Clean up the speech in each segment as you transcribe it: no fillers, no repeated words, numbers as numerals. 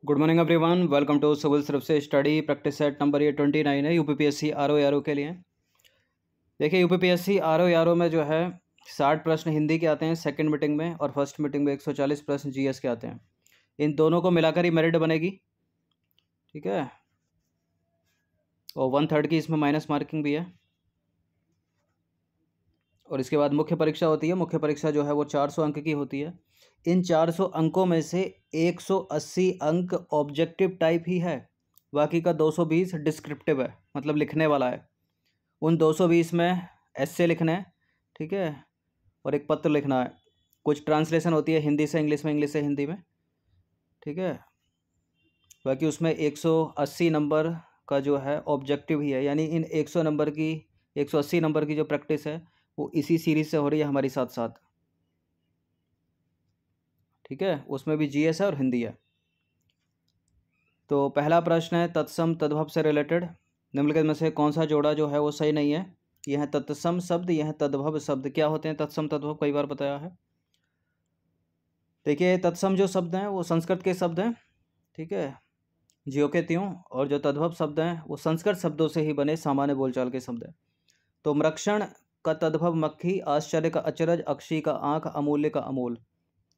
Good morning everyone, welcome to civil service से study practice set number ये 29 है UPPSC RO के लिए। देखिए यूपीपीएससी आरओ में जो है 60 प्रश्न हिंदी के आते हैं सेकंड मीटिंग में, और फर्स्ट मीटिंग में 140 प्रश्न जीएस के आते हैं। इन दोनों को मिलाकर ही मेरिट बनेगी, ठीक है। और 1/3 की इसमें माइनस मार्किंग भी है। और इसके बाद मुख्य परीक्षा होती है। मुख्य परीक्षा जो है वो 400 अंक की होती है। इन 400 अंकों में से 180 अंक ऑब्जेक्टिव टाइप ही है, बाकी का 220 डिस्क्रिप्टिव है, मतलब लिखने वाला है। उन 220 में एस्से लिखना है, ठीक है, और एक पत्र लिखना है। कुछ ट्रांसलेशन होती है हिंदी से इंग्लिश में, इंग्लिश से हिंदी में, ठीक है। बाकी उसमें 180 नंबर का जो है ऑब्जेक्टिव ही है, यानी इन 180 नंबर की जो प्रैक्टिस है वो इसी सीरीज से हो रही है हमारी साथ साथ, ठीक है। उसमें भी जीएस है और हिंदी है। तो पहला प्रश्न है तत्सम तद्भव से रिलेटेड। निम्नलिखित में से कौन सा जोड़ा जो है वो सही नहीं है। यह है तत्सम शब्द, यह है तद्भव शब्द। क्या होते हैं तत्सम तद्भव, कई बार बताया है। देखिए तत्सम जो शब्द हैं वो संस्कृत के शब्द हैं, ठीक है, ज्यों के त्यों। और जो तद्भव शब्द हैं वो संस्कृत शब्दों से ही बने सामान्य बोलचाल के शब्द हैं। तो मृक्षण का तद्भव मक्खी, आश्चर्य का अचरज, अक्षी का आंख, अमूल्य का अमूल।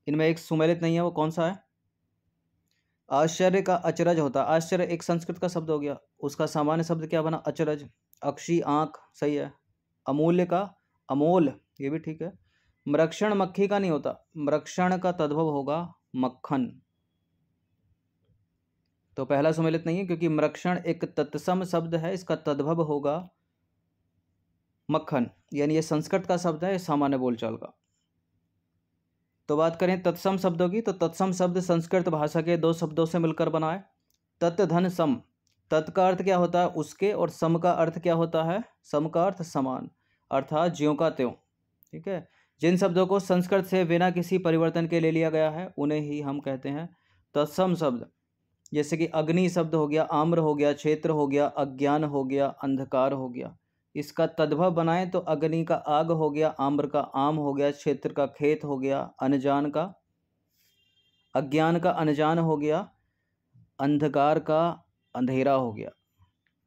इनमें एक सुमेलित नहीं है, वो कौन सा है। आश्चर्य का अचरज होता है। आश्चर्य एक संस्कृत का शब्द हो गया, उसका सामान्य शब्द क्या बना, अचरज। अक्षी आंख, सही है। अमूल्य का अमोल, ये भी ठीक है। मृक्षण मक्खी का नहीं होता, मृक्षण का तद्भव होगा मक्खन। तो पहला सुमेलित नहीं है, क्योंकि मृक्षण एक तत्सम शब्द है, इसका तद्भव होगा मक्खन, यानी ये संस्कृत का शब्द है, ये सामान्य बोलचाल का। तो बात करें तत्सम शब्दों की, तो तत्सम शब्द संस्कृत भाषा के दो शब्दों से मिलकर बना है। तत् धन सम। तत् का अर्थ क्या होता है, उसके, और सम का अर्थ क्या होता है, सम का अर्थ समान, अर्थात ज्यों का त्यों, ठीक है। जिन शब्दों को संस्कृत से बिना किसी परिवर्तन के ले लिया गया है उन्हें ही हम कहते हैं तत्सम शब्द। जैसे कि अग्नि शब्द हो गया, आम्र हो गया, क्षेत्र हो गया, अज्ञान हो गया, अंधकार हो गया। इसका तद्भव बनाएं तो अग्नि का आग हो गया, आम्र का आम हो गया, क्षेत्र का खेत हो गया, अनजान का अज्ञान का अनजान हो गया, अंधकार का अंधेरा हो गया।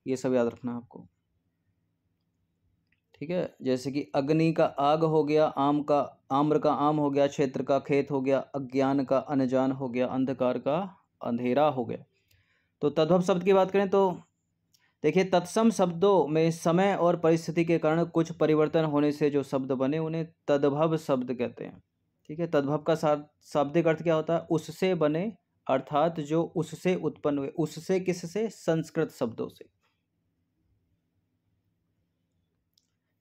ये सब याद रखना आपको, ठीक है। जैसे कि अग्नि का आग हो गया, आम्र का आम हो गया, क्षेत्र का खेत हो गया, अज्ञान का अनजान हो गया, अंधकार का अंधेरा हो गया। तो तद्भव शब्द की बात करें तो देखिए तत्सम शब्दों में समय और परिस्थिति के कारण कुछ परिवर्तन होने से जो शब्द बने उन्हें तद्भव शब्द कहते हैं, ठीक है। तद्भव का शाब्दिक अर्थ क्या होता है, उससे बने, अर्थात जो उससे उत्पन्न हुए। उससे किससे, संस्कृत शब्दों से।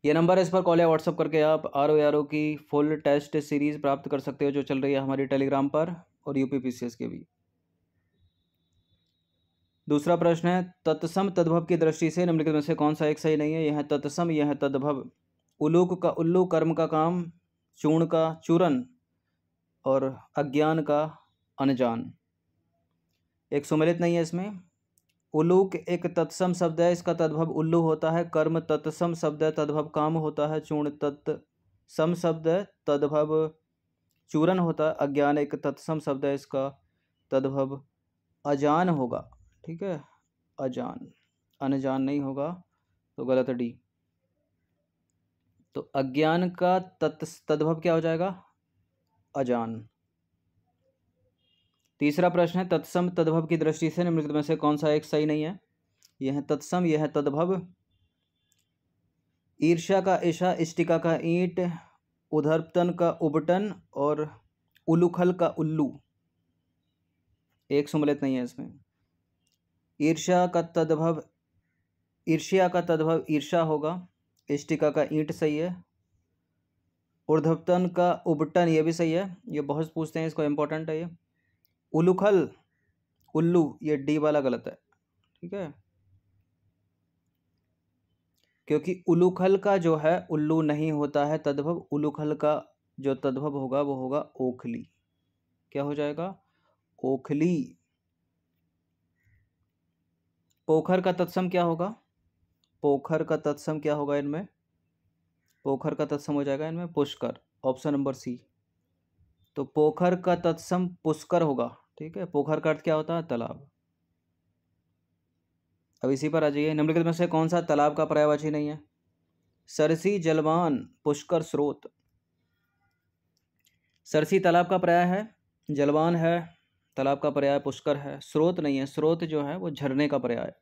ये नंबर है, इस पर कॉल या व्हाट्सअप करके आप आरओ की फुल टेस्ट सीरीज प्राप्त कर सकते हो, जो चल रही है हमारी टेलीग्राम पर, और यूपीपीसीएस के भी। दूसरा प्रश्न है तत्सम तद्भव की दृष्टि से निम्नलिखित में से कौन सा एक सही नहीं है। यह है तत्सम, यह है तद्भव। उलूक का उल्लू, कर्म का काम, चूर्ण का चूरन, और अज्ञान का अनजान। एक सुमेलित नहीं है इसमें। उलूक एक तत्सम शब्द है, इसका तद्भव उल्लू होता है। कर्म तत्सम शब्द है, तद्भव काम होता है। चूर्ण तत्सम शब्द है, तद्भव चूरन होता है। अज्ञान एक तत्सम शब्द है, इसका तद्भव अजान होगा, ठीक है, अजान, अनजान नहीं होगा, तो गलत डी। तो अज्ञान का तद्भव क्या हो जाएगा, अजान। तीसरा प्रश्न है तत्सम तद्भव की दृष्टि से निम्नलिखित में से कौन सा एक सही नहीं है। यह है तत्सम, यह है तद्भव। ईर्ष्या का ईशा, इष्टिका का ईंट, उधर्पतन का उबटन, और उलूखल का उल्लू। एक सुमेलित नहीं है इसमें। ईर्ष्या का तद्भव ईर्ष्या होगा। इष्टिका का ईंट सही है। ऊर्ध्वतन का उबटन, ये भी सही है, ये बहुत पूछते हैं, इसको इंपॉर्टेंट है ये। उलूखल उल्लू, ये डी वाला गलत है, ठीक है, क्योंकि उलूखल का जो है उल्लू नहीं होता है तद्भव। उलूखल का जो तद्भव होगा वो होगा ओखली। क्या हो जाएगा, ओखली। पोखर का तत्सम क्या होगा, पोखर का तत्सम क्या होगा इनमें, पोखर का तत्सम हो जाएगा इनमें पुष्कर, ऑप्शन नंबर सी। तो पोखर का तत्सम पुष्कर होगा, ठीक है, पोखर का अर्थ क्या होता है? तालाब। अब इसी पर आ जाइए, निम्नलिखित में से कौन सा तालाब का पर्यायवाची नहीं है? सरसी, जलवान, पुष्कर, स्रोत। सरसी तालाब का पर्याय है, जलवान है तालाब का पर्याय, पुष्कर है, स्रोत नहीं है। स्रोत जो है वो झरने का पर्याय।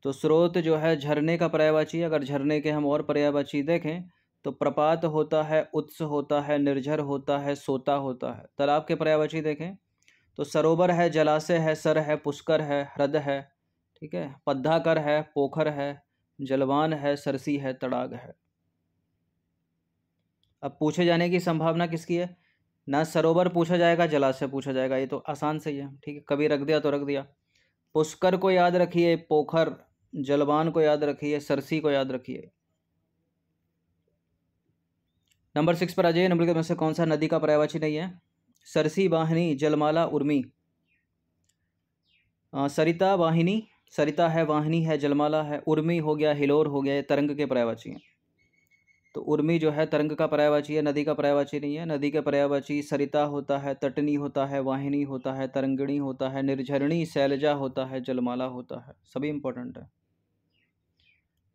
तो स्रोत जो है झरने का पर्यायवाची। अगर झरने के हम और पर्यायवाची देखें तो प्रपात होता है, उत्स होता है, निर्झर होता है, सोता होता है। तालाब के पर्यायवाची देखें तो सरोवर है, जलाशय है, सर है, पुष्कर है, ह्रद है, ठीक है, पद्धाकर है, पोखर है, जलवान है, सरसी है, तड़ाग है। अब पूछे जाने की संभावना किसकी है? ना सरोवर पूछा जाएगा, जलाशय पूछा जाएगा, ये तो आसान सही है, ठीक है, कभी रख दिया तो रख दिया। पुष्कर को याद रखिए, पोखर, जलवान को याद रखिए, सरसी को याद रखिए। नंबर 6 पर आ जाइए, नंबर में से कौन सा नदी का पर्यायवाची नहीं है? सरसी, वाहिनी, जलमाला, उर्मी। सरिता, वाहिनी, सरिता है, वाहिनी है, जलमाला है, उर्मी हो गया, हिलोर हो गया, ये तरंग के पर्यायवाची हैं। तो उर्मी जो है तरंग का पर्यायवाची है, नदी का पर्यायवाची नहीं है। नदी के पर्यायवाची सरिता होता है, तटनी होता है, वाहिनी होता है, तरंगिणी होता है, निर्झरणी, शैलजा होता है, जलमाला होता है। सभी इंपॉर्टेंट है।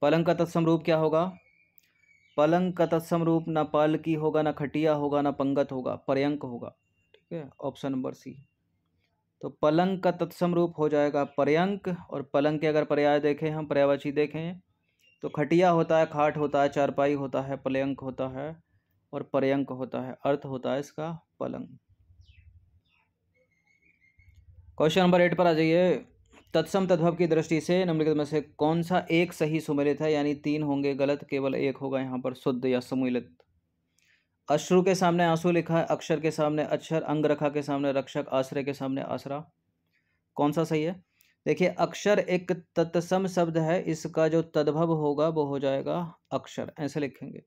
पलंग का तत्सम रूप क्या होगा? पलंग का तत्सम रूप ना पालकी होगा, ना खटिया होगा, ना पंगत होगा, पर्यंक होगा। ठीक है, ऑप्शन नंबर सी। तो पलंग का तत्सम रूप हो जाएगा पर्यंक। और पलंग के अगर पर्याय देखें, हम पर्यायवाची देखें तो खटिया होता है, खाट होता है, चारपाई होता है, पलंक होता है और पर्यंक होता है। अर्थ होता है इसका पलंग। क्वेश्चन नंबर 8 पर आ जाइए। तत्सम तद्भव की दृष्टि से निम्नलिखित में से कौन सा एक सही सुमेलित है? यानी 3 होंगे गलत, केवल एक होगा यहाँ पर शुद्ध या सम्मिलित। अश्रु के सामने आंसू लिखा है, अक्षर के सामने अक्षर, अंगरखा के सामने रक्षक, आश्रय के सामने आसरा। कौन सा सही है? देखिए, अक्षर एक तत्सम शब्द है, इसका जो तद्भव होगा वो हो जाएगा अक्षर, ऐसे लिखेंगे।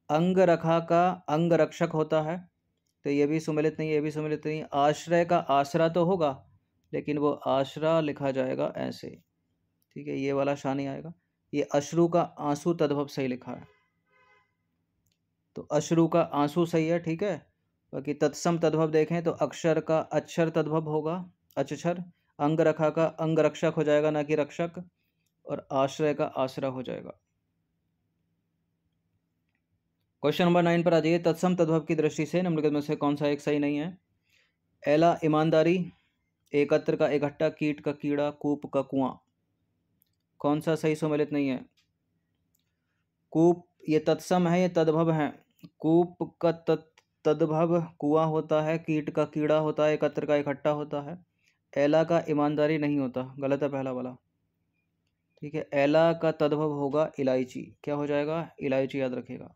अंगरखा का अंगरक्षक होता है, तो ये भी सुमेलित नहीं, ये भी सुमेलित नहीं। आश्रय का आसरा तो होगा, लेकिन वो आसरा लिखा जाएगा ऐसे, ठीक है, ये वाला शान नहीं आएगा। ये अश्रु का आंसू तद्भव सही लिखा है, तो अश्रु का आंसू सही है, ठीक है। बाकी तत्सम तद्भव देखें तो अक्षर का अक्षर तद्भव होगा, अक्षर। अंगरखा का अंगरक्षक हो जाएगा, ना कि रक्षक। और आश्रय का आसरा हो जाएगा। क्वेश्चन नंबर 9 पर आ जाइए। तत्सम तद्भव की दृष्टि से निम्नलिखित में से कौन सा एक सही नहीं है? एला, ईमानदारी, एकत्र का इकट्ठा, कीट का कीड़ा, कूप का कुआं। कौन सा सही सम्मिलित नहीं है? कूप ये तत्सम है, ये तद्भव है। कूप का तद्भव कुआं होता है, कीट का कीड़ा होता है, एकत्र का इकट्ठा होता है। एला का ईमानदारी नहीं होता, गलत है पहला वाला, ठीक है। एला का तद्भव होगा इलायची, क्या हो जाएगा? इलायची, याद रखिएगा।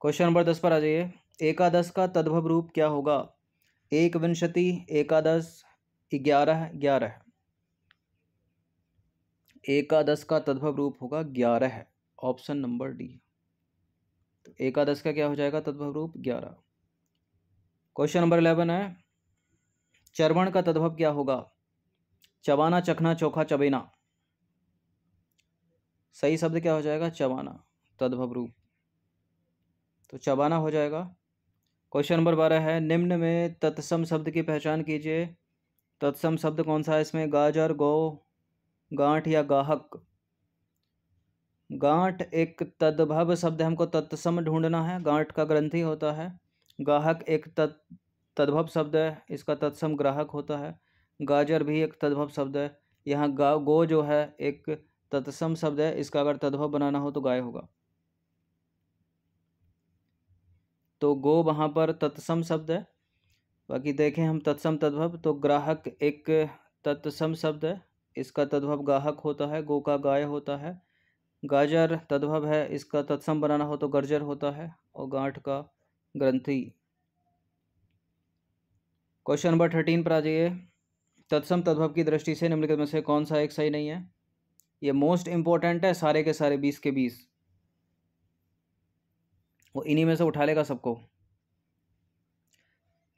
क्वेश्चन नंबर 10 पर आ जाइए। एकादश का तद्भव रूप क्या होगा? एक विंशति, एकादश, 11, 11। एकादश का तद्भव रूप होगा 11, ऑप्शन नंबर डी। तो एकादश का क्या हो जाएगा तद्भव रूप? 11। क्वेश्चन नंबर 11 है, चर्वण का तद्भव क्या होगा? चबाना, चखना, चोखा, चबेना। सही शब्द क्या हो जाएगा? चबाना, तद्भव रूप, तो चबाना हो जाएगा। क्वेश्चन नंबर 12 है, निम्न में तत्सम शब्द की पहचान कीजिए। तत्सम शब्द कौन सा है इसमें? गाजर, गौ, गांठ या गाहक। गांठ एक तद्भव शब्द है, हमको तत्सम ढूंढना है। गांठ का ग्रंथि होता है। गाहक एक तद्भव शब्द है, इसका तत्सम ग्राहक होता है। गाजर भी एक तद्भव शब्द है। यहाँ गो जो है एक तत्सम शब्द है, इसका अगर तद्भव बनाना हो तो गाय होगा, तो गो वहाँ पर तत्सम शब्द है। बाकी देखें हम तत्सम तद्भव, तो ग्राहक एक तत्सम शब्द है, इसका तद्भव गाहक होता है, गो का गाय होता है। गाजर तद्भव है, इसका तत्सम बनाना हो तो गर्जर होता है, और गांठ का ग्रंथि। क्वेश्चन नंबर 13 पर आ जाइए। तत्सम तद्भव की दृष्टि से निम्नलिखित में से कौन सा एक सही नहीं है? ये मोस्ट इंपॉर्टेंट है, सारे के सारे 20 के 20, वो इन्हीं में से उठा लेगा सबको।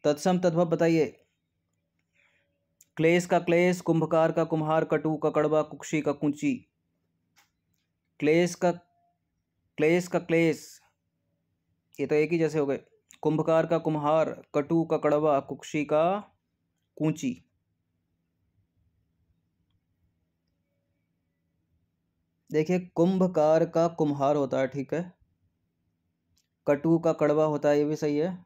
तत्सम तद्भव बताइए। क्लेश का क्लेश, कुंभकार का कुम्हार, कटु का कड़वा, कुक्षी का कुंची। क्लेश का क्लेश, ये तो एक ही जैसे हो गए। कुंभकार का कुम्हार, कटु का कड़वा, कुक्षी का कूंची। देखिए कुंभकार का कुम्हार होता है, ठीक है, कटु का कड़वा होता है, ये भी सही है,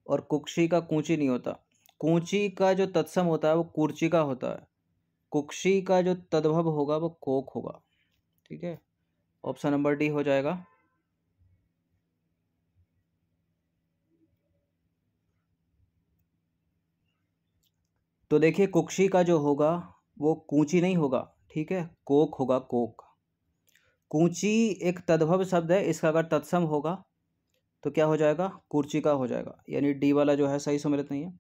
और कुक्षी का कूंची नहीं होता। कूंची का जो तत्सम होता है वो कूर्ची का होता है, कुक्षी का जो तद्भव होगा वो कोक होगा, ठीक है। ऑप्शन नंबर डी हो जाएगा। तो देखिए कुक्षी का जो होगा वो कूंची नहीं होगा, ठीक है, कोक होगा, कोक। कूंची एक तद्भव शब्द है, इसका अगर तत्सम होगा तो क्या हो जाएगा, कूर्ची का हो जाएगा, यानी डी वाला जो है सही सम्मिलित नहीं है।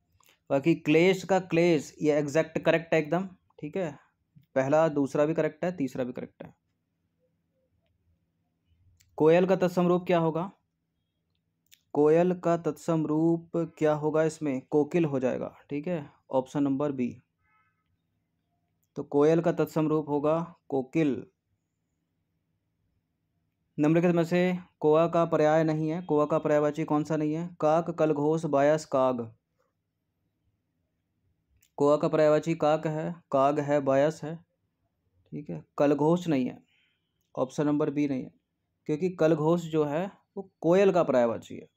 बाकी क्लेश का क्लेश, ये एग्जैक्ट करेक्ट है एकदम, ठीक है, पहला दूसरा भी करेक्ट है, तीसरा भी करेक्ट है। कोयल का तत्सम रूप क्या होगा, कोयल का तत्सम रूप क्या होगा, इसमें कोकिल हो जाएगा, ठीक है, ऑप्शन नंबर बी। तो कोयल का तत्सम रूप होगा कोकिल। निम्नलिखित में से कोआ का पर्याय नहीं है, कोआ का पर्यायवाची कौन सा नहीं है, काक, कलघोष, बायस, काग। कोआ का पर्यायवाची काग है, बायस है, ठीक है, कलघोष नहीं है, ऑप्शन नंबर बी नहीं है, क्योंकि कलघोष जो है वो कोयल का पर्यायवाची है।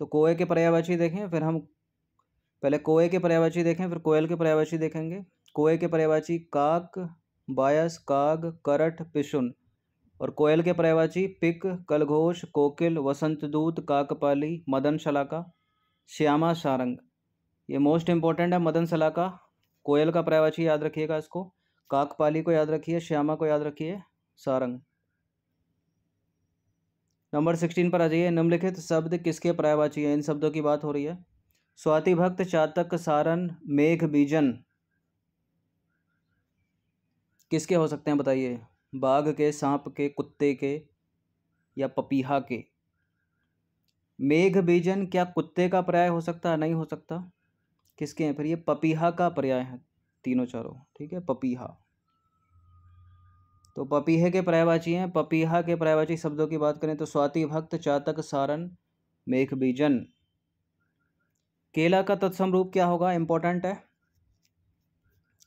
तो कोए के पर्यायवाची देखें, फिर हम पहले कोए के पर्यायवाची देखें, फिर कोयल के पर्यायवाची देखेंगे। कोए के पर्यायवाची काक, बायस, काग, करठ, पिशुन, और कोयल के पर्यायवाची पिक, कलघोष, कोकिल, वसंतदूत, काकपाली, मदन शलाका, श्यामा सारंग। ये मोस्ट इंपॉर्टेंट है मदन शलाका। कोयल का पर्यायवाची याद रखिएगा इसको, काकपाली को याद रखिए, श्यामा को याद रखिए, सारंग। नंबर 16 पर आ जाइए। निम्नलिखित शब्द किसके पर्यायवाची हैं, इन शब्दों की बात हो रही है। स्वाति भक्त, चातक, सारन, मेघ बीजन किसके हो सकते हैं बताइए, बाघ के, सांप के, कुत्ते के, या पपीहा के। मेघ बीजन क्या कुत्ते का पर्याय हो सकता है, नहीं हो सकता, किसके हैं फिर, ये पपीहा का पर्याय है, तीनों चारों, ठीक है, पपीहा। तो पपीहे के पर्यायवाची हैं, पपीहा के पर्यायवाची शब्दों की बात करें तो स्वाति भक्त, चातक, सारन, मेघ बीजन। केला का तत्सम रूप क्या होगा, इंपॉर्टेंट है,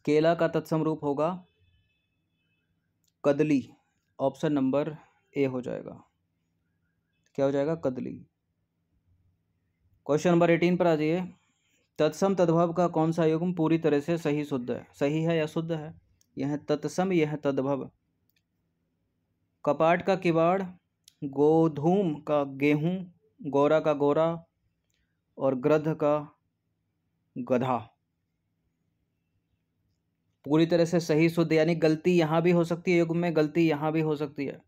केला का तत्सम रूप होगा कदली, ऑप्शन नंबर ए हो जाएगा, क्या हो जाएगा, कदली। क्वेश्चन नंबर 18 पर आ जाइए। तत्सम तद्भव का कौन सा युग्म पूरी तरह से सही शुद्ध है, सही है या शुद्ध है, यह तत्सम, यह तद्भव। कपाट का किवाड़, गोधूम का गेहूं, गोरा का गोरा, और गृध का गधा। पूरी तरह से सही शुद्ध, यानी गलती यहाँ भी हो सकती है युग्म में, गलती यहाँ भी हो सकती है।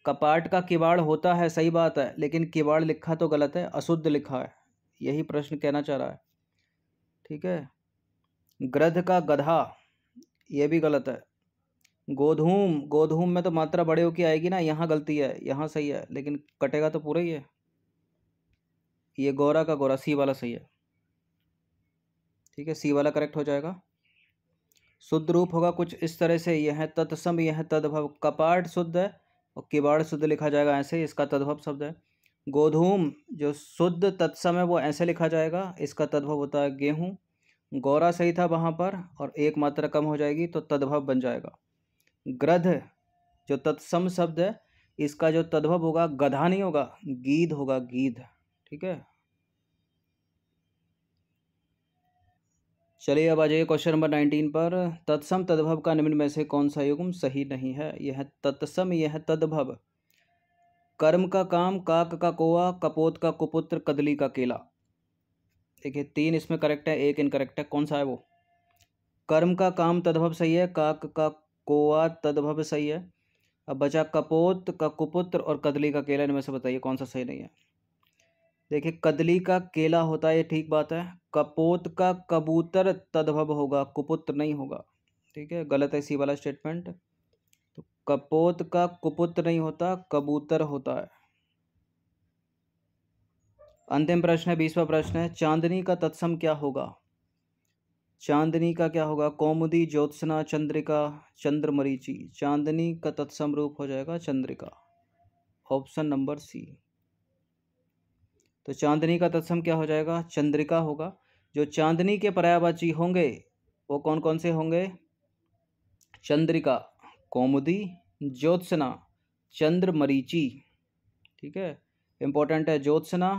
कपाट का किवाड़ होता है, सही बात है, लेकिन किवाड़ लिखा तो गलत है, अशुद्ध लिखा है, यही प्रश्न कहना चाह रहा है, ठीक है। गृध का गधा, ये भी गलत है। गोधूम, गोधूम में तो मात्रा बड़े होकर आएगी ना, यहाँ गलती है, यहाँ सही है, लेकिन कटेगा तो पूरा ही है। ये गोरा का गोरा, सी वाला सही है, ठीक है, सी वाला करेक्ट हो जाएगा। शुद्ध रूप होगा कुछ इस तरह से, यह तत्सम, यह तद्भव। कपाट शुद्ध है और किवाड़ शुद्ध लिखा जाएगा ऐसे, इसका तद्भव शब्द है। गोधूम जो शुद्ध तत्सम है वो ऐसे लिखा जाएगा, इसका तद्भव होता है गेहूं। गौरा सही था वहाँ पर, और एक मात्रा कम हो जाएगी तो तद्भव बन जाएगा। गृध जो तत्सम शब्द है, इसका जो तद्भव होगा गधा नहीं होगा, गीध होगा, गीध, ठीक है। चलिए अब आ जाइए क्वेश्चन नंबर 19 पर। तत्सम तद्भव का निम्न में से कौन सा युग्म सही नहीं है, यह तत्सम, यह तद्भव। कर्म का काम, काक का कोआ, कपोत का कुपुत्र, कदली का केला। देखिए 3 इसमें करेक्ट है, 1 इनकरेक्ट है, कौन सा है वो। कर्म का काम तद्भव सही है, काक का कोआ तद्भव सही है। अब बचा कपोत का कुपुत्र और कदली का केला, इनमें से बताइए कौन सा सही नहीं है। देखिए कदली का केला होता है, ये ठीक बात है। कपोत का कबूतर तद्भव होगा, कुपुत्र नहीं होगा, ठीक है, गलत है इसी वाला स्टेटमेंट। तो कपोत का कुपुत्र नहीं होता, कबूतर होता है। अंतिम प्रश्न है, 20वां प्रश्न है। चांदनी का तत्सम क्या होगा, चांदनी का क्या होगा, कौमुदी, ज्योत्सना, चंद्रिका, चंद्रमरीचि। चांदनी का तत्सम रूप हो जाएगा चंद्रिका, ऑप्शन नंबर सी। तो चांदनी का तत्सम क्या हो जाएगा? चंद्रिका होगा। जो चांदनी के पर्यायवाची होंगे वो कौन कौन से होंगे? चंद्रिका, कौमुदी, ज्योत्सना, चंद्रमरीचि। ठीक है, इंपॉर्टेंट है। ज्योत्सना,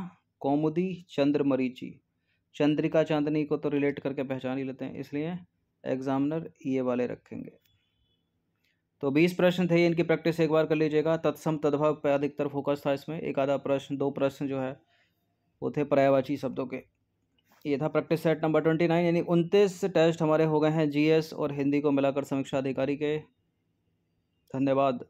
कौमुदी, चंद्रमरीचि। चंद्रिका चांदनी को तो रिलेट करके पहचान ही लेते हैं, इसलिए एग्जामिनर ये वाले रखेंगे। तो 20 प्रश्न थे, इनकी प्रैक्टिस एक बार कर लीजिएगा। तत्सम तद्भव पे अधिकतर फोकस था इसमें। एक आधा प्रश्न, 2 प्रश्न जो है वो थे पर्यायवाची शब्दों के। ये था प्रैक्टिस सेट नंबर 29, यानी 29 टेस्ट हमारे हो गए हैं जीएस और हिंदी को मिलाकर समीक्षा अधिकारी के। धन्यवाद।